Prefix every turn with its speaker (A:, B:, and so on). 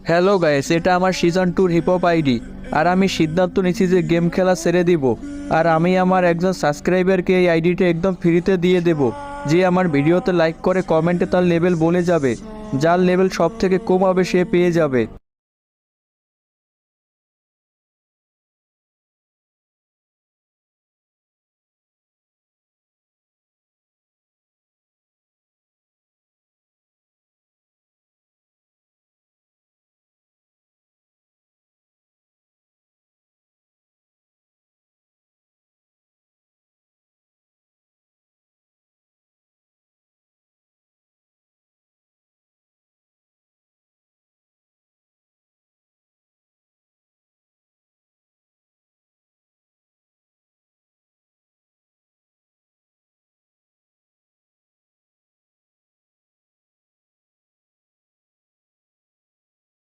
A: Hello guys, এটা আমার season 2 hip hop ID. আর আমি সিদ্ধান্ত নিচ্ছি যে গেম খেলা ছেড়ে দিব। আর আমি আমার একজন সাবস্ক্রাইবারকে এই আইডিটা একদম ফ্রিতে দিয়ে দেব, যে আমার ভিডিওতে লাইক করে কমেন্টে তার লেভেল বলে যাবে। যার লেভেল সব থেকে কম হবে সে পেয়ে যাবে।